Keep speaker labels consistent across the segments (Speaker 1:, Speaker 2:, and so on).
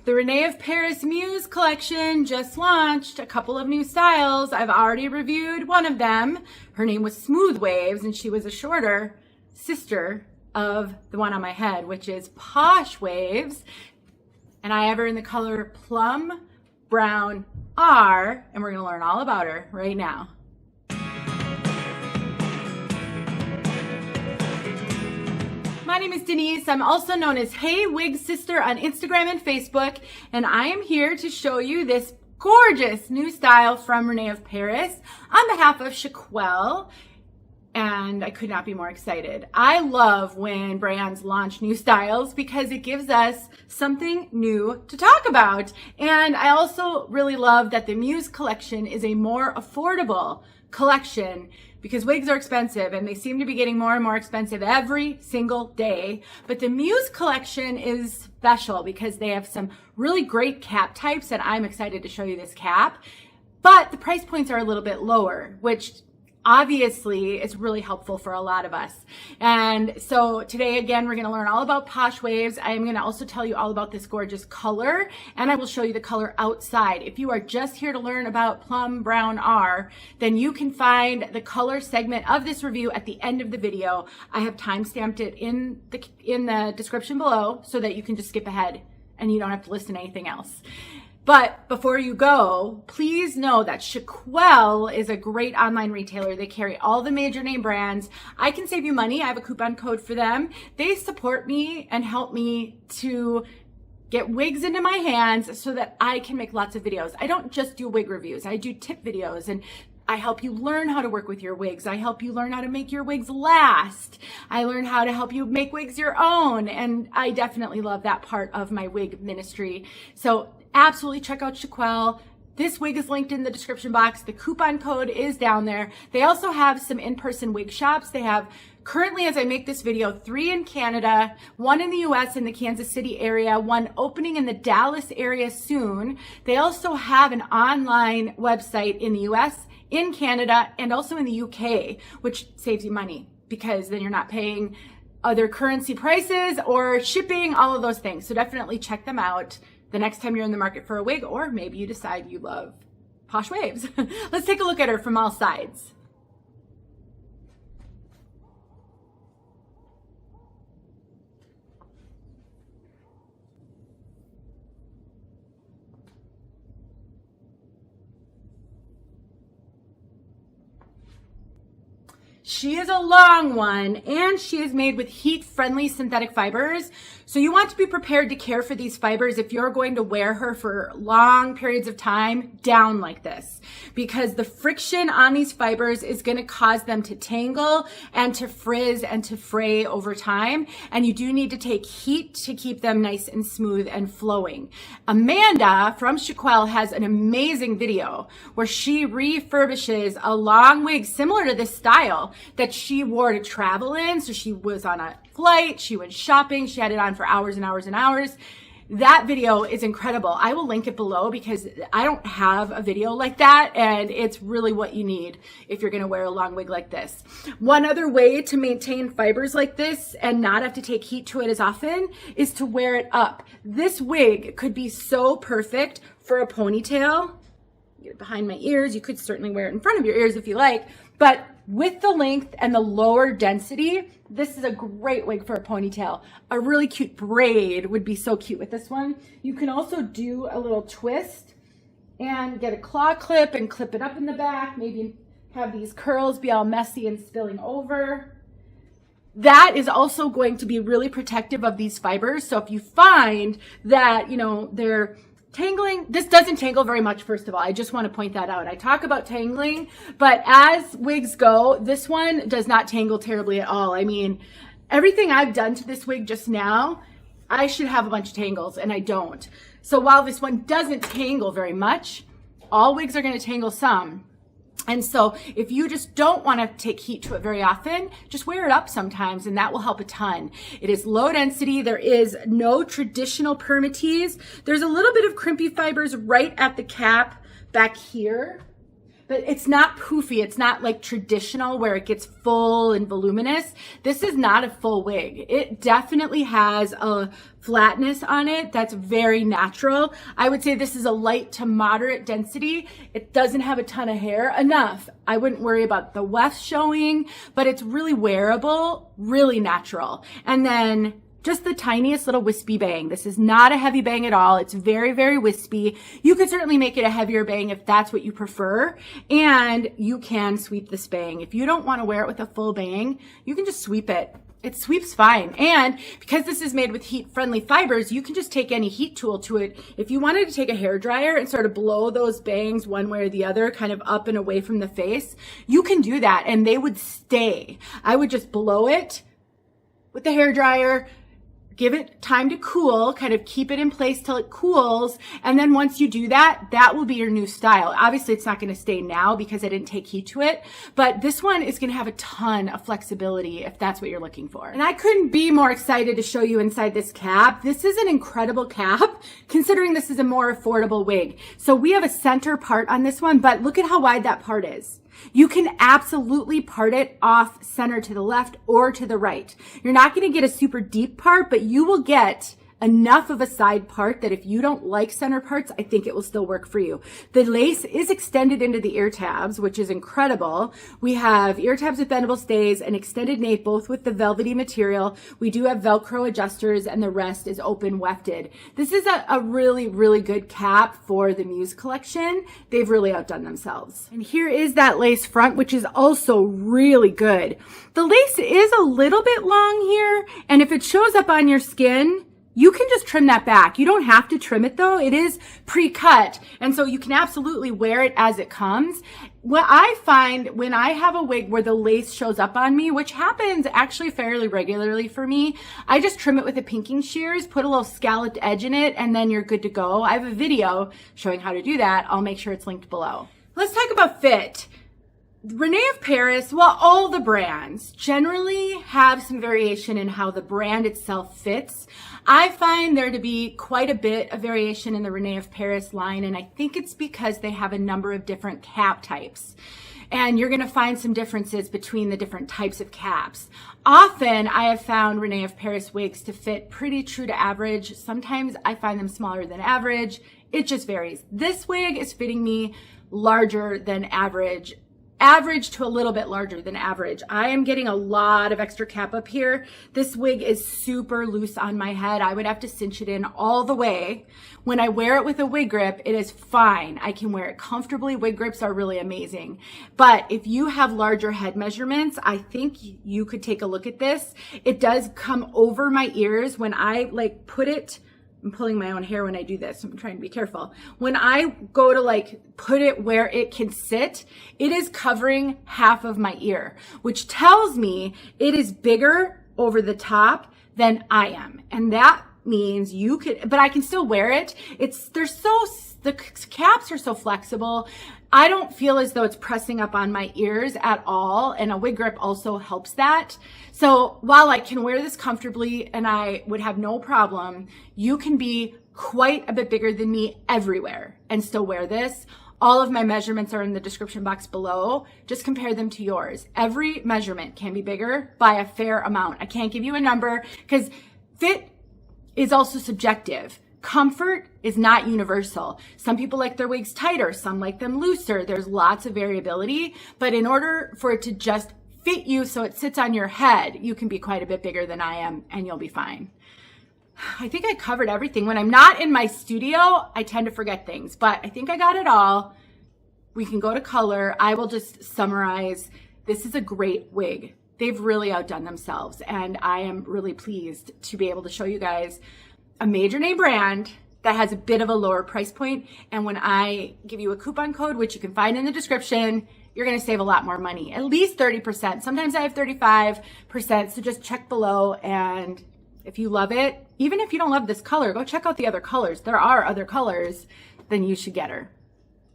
Speaker 1: The Rene of Paris Muse collection just launched a couple of new styles. I've already reviewed one of them. Her name was Smooth Waves, and she was a shorter sister of the one on my head, which is Posh Waves. And I have her in the color Plum Brown R, and we're gonna learn all about her right now. My name is Denise. I'm also known as heywigsister on Instagram and Facebook, and I am here to show you this gorgeous new style from Rene of Paris on behalf of 𝖺EERki𝗂𝗋𝗂𝖺teЛ, and I could not be more excited. I love when brands launch new styles because it gives us something new to talk about. And I also really love that the Muse collection is a more affordable collection because wigs are expensive and they seem to be getting more and more expensive every single day. But the Muse collection is special because they have some really great cap types, and I'm excited to show you this cap. But the price points are a little bit lower, which obviously is really helpful for a lot of us. And so today, again, we're going to learn all about Posh Waves. I am going to also tell you all about this gorgeous color, and I will show you the color outside. If you are just here to learn about Plum Brown R, then you can find the color segment of this review at the end of the video. I have time-stamped it in the description below so that you can just skip ahead and you don't have to listen to anything else. But before you go, please know that 𝗏Eki𝗎L is a great online retailer. They carry all the major name brands. I can save you money. I have a coupon code for them. They support me and help me to get wigs into my hands so that I can make lots of videos. I don't just do wig reviews. I do tip videos, and I help you learn how to work with your wigs. I help you learn how to make your wigs last. I learn how to help you make wigs your own. And I definitely love that part of my wig ministry. So absolutely check out 𝗏Eki𝗎L. This wig is linked in the description box. The coupon code is down there. They also have some in-person wig shops. They have currently, as I make this video, 3 in Canada, 1 in the US in the Kansas City area, 1 opening in the Dallas area soon. They also have an online website in the US, in Canada, and also in the UK, which saves you money because then you're not paying other currency prices or shipping, all of those things. So definitely check them out the next time you're in the market for a wig, or maybe you decide you love Posh Waves. Let's take a look at her from all sides. She is a long one, and she is made with heat-friendly synthetic fibers. So you want to be prepared to care for these fibers if you're going to wear her for long periods of time down like this, because the friction on these fibers is going to cause them to tangle and to frizz and to fray over time. And you do need to take heat to keep them nice and smooth and flowing. Amanda from 𝗏EkiÁL has an amazing video where she refurbishes a long wig similar to this style that she wore to travel in. So she was on a flight, she went shopping, she had it on for hours and hours and hours. That video is incredible. I will link it below because I don't have a video like that, and it's really what you need if you're going to wear a long wig like this. One other way to maintain fibers like this and not have to take heat to it as often is to wear it up. This wig could be so perfect for a ponytail. Get it behind my ears. You could certainly wear it in front of your ears if you like, but with the length and the lower density, this is a great wig for a ponytail. A really cute braid would be so cute with this one. You can also do a little twist and get a claw clip and clip it up in the back. Maybe have these curls be all messy and spilling over. That is also going to be really protective of these fibers. So if you find that, they're tangling, this doesn't tangle very much, first of all. I just want to point that out. I talk about tangling, but as wigs go, this one does not tangle terribly at all. I mean, everything I've done to this wig just now, I should have a bunch of tangles, and I don't. So while this one doesn't tangle very much, all wigs are going to tangle some. And so if you just don't want to take heat to it very often, just wear it up sometimes, and that will help a ton. It is low density. There is no traditional Permatease. There's a little bit of crimpy fibers right at the cap back here, but it's not poofy. It's not like traditional where it gets full and voluminous. This is not a full wig. It definitely has a flatness on it that's very natural. I would say this is a light to moderate density. It doesn't have a ton of hair, enough. I wouldn't worry about the weft showing, but it's really wearable, really natural. And then just the tiniest little wispy bang. This is not a heavy bang at all. It's very, very wispy. You could certainly make it a heavier bang if that's what you prefer. And you can sweep this bang. If you don't want to wear it with a full bang, you can just sweep it. It sweeps fine. And because this is made with heat-friendly fibers, you can just take any heat tool to it. If you wanted to take a hairdryer and sort of blow those bangs one way or the other, kind of up and away from the face, you can do that and they would stay. I would just blow it with the hairdryer, give it time to cool, kind of keep it in place till it cools. And then once you do that, that will be your new style. Obviously, it's not going to stay now because I didn't take heat to it, but this one is going to have a ton of flexibility if that's what you're looking for. And I couldn't be more excited to show you inside this cap. This is an incredible cap, considering this is a more affordable wig. So we have a center part on this one, but look at how wide that part is. You can absolutely part it off center to the left or to the right. You're not going to get a super deep part, but you will get enough of a side part that if you don't like center parts, I think it will still work for you. The lace is extended into the ear tabs, which is incredible. We have ear tabs with bendable stays and extended nape, both with the velvety material. We do have Velcro adjusters and the rest is open wefted. This is a really, really good cap for the Muse collection. They've really outdone themselves. And here is that lace front, which is also really good. The lace is a little bit long here, and if it shows up on your skin, you can just trim that back. You don't have to trim it though. It is pre-cut. And so you can absolutely wear it as it comes. What I find when I have a wig where the lace shows up on me, which happens actually fairly regularly for me, I just trim it with the pinking shears, put a little scalloped edge in it, and then you're good to go. I have a video showing how to do that. I'll make sure it's linked below. Let's talk about fit. Rene of Paris, well, all the brands generally have some variation in how the brand itself fits. I find there to be quite a bit of variation in the Rene of Paris line, and I think it's because they have a number of different cap types. And you're going to find some differences between the different types of caps. Often, I have found Rene of Paris wigs to fit pretty true to average. Sometimes I find them smaller than average. It just varies. This wig is fitting me larger than average to a little bit larger than average. I am getting a lot of extra cap up here. This wig is super loose on my head. I would have to cinch it in all the way. When I wear it with a wig grip, it is fine. I can wear it comfortably. Wig grips are really amazing. But if you have larger head measurements, I think you could take a look at this. It does come over my ears when I put it. I'm pulling my own hair when I do this. I'm trying to be careful. When I go to put it where it can sit, it is covering half of my ear, which tells me it is bigger over the top than I am. And that means you could, but I can still wear it. The caps are so flexible. I don't feel as though it's pressing up on my ears at all, and a wig grip also helps that. So while I can wear this comfortably and I would have no problem, you can be quite a bit bigger than me everywhere and still wear this. All of my measurements are in the description box below. Just compare them to yours. Every measurement can be bigger by a fair amount. I can't give you a number because fit is also subjective. Comfort is not universal. Some people like their wigs tighter, some like them looser. There's lots of variability, but in order for it to just fit you so it sits on your head, you can be quite a bit bigger than I am and you'll be fine. I think I covered everything. When I'm not in my studio, I tend to forget things, but I think I got it all. We can go to color. I will just summarize. This is a great wig. They've really outdone themselves, and I am really pleased to be able to show you guys a major name brand that has a bit of a lower price point. And when I give you a coupon code, which you can find in the description, you're going to save a lot more money, at least 30%. Sometimes I have 35%. So just check below. And if you love it, even if you don't love this color, go check out the other colors. There are other colors, then you should get her.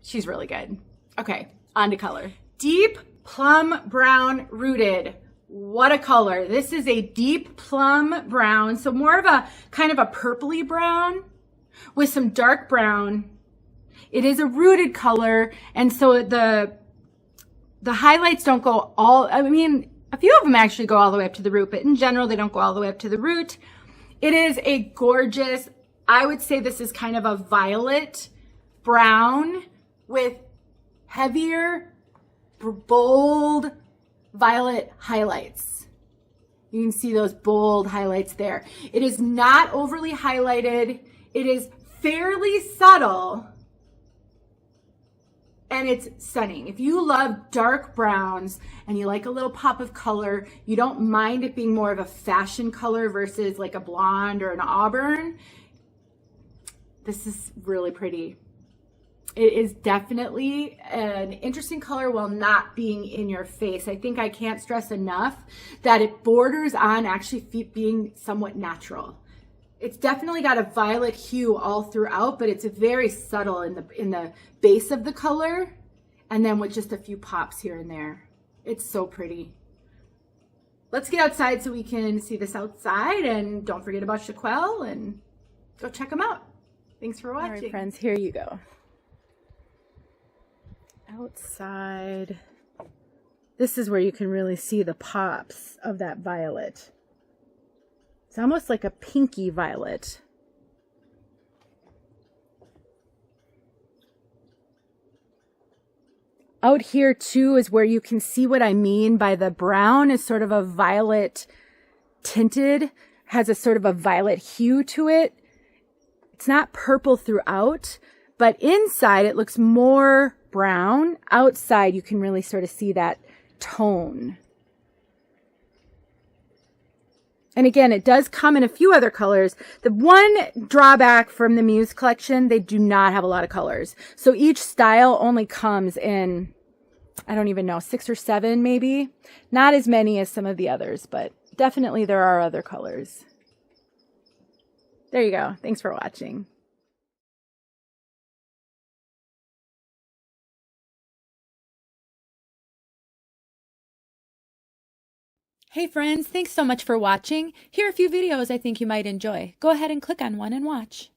Speaker 1: She's really good. Okay, on to color. Deep plum brown rooted. What a color. This is a deep plum brown. So more of a kind of a purpley brown with some dark brown. It is a rooted color. And so the the highlights don't go all, I mean, a few of them actually go all the way up to the root, but in general, they don't go all the way up to the root. It is a gorgeous, I would say this is kind of a violet brown with heavier, bold violet highlights. You can see those bold highlights there. It is not overly highlighted. It is fairly subtle, and it's stunning. If you love dark browns and you like a little pop of color, you don't mind it being more of a fashion color versus like a blonde or an auburn, this is really pretty. It is definitely an interesting color while not being in your face. I think I can't stress enough that it borders on actually being somewhat natural. It's definitely got a violet hue all throughout, but it's very subtle in the base of the color, and then with just a few pops here and there. It's so pretty. Let's get outside so we can see this outside, and don't forget about 𝖾𝗑teti𝖺 and go check them out. Thanks for watching. All right, friends, here you go. Outside. This is where you can really see the pops of that violet. It's almost like a pinky violet. Out here too is where you can see what I mean by the brown is sort of a violet tinted, has a sort of a violet hue to it. It's not purple throughout, but inside it looks more brown. Outside you can really sort of see that tone. And again, it does come in a few other colors. The one drawback from the Muse collection, they do not have a lot of colors. So each style only comes in, I don't even know, 6 or 7 maybe. Not as many as some of the others, but definitely there are other colors. There you go. Thanks for watching. Hey friends, thanks so much for watching. Here are a few videos I think you might enjoy. Go ahead and click on one and watch.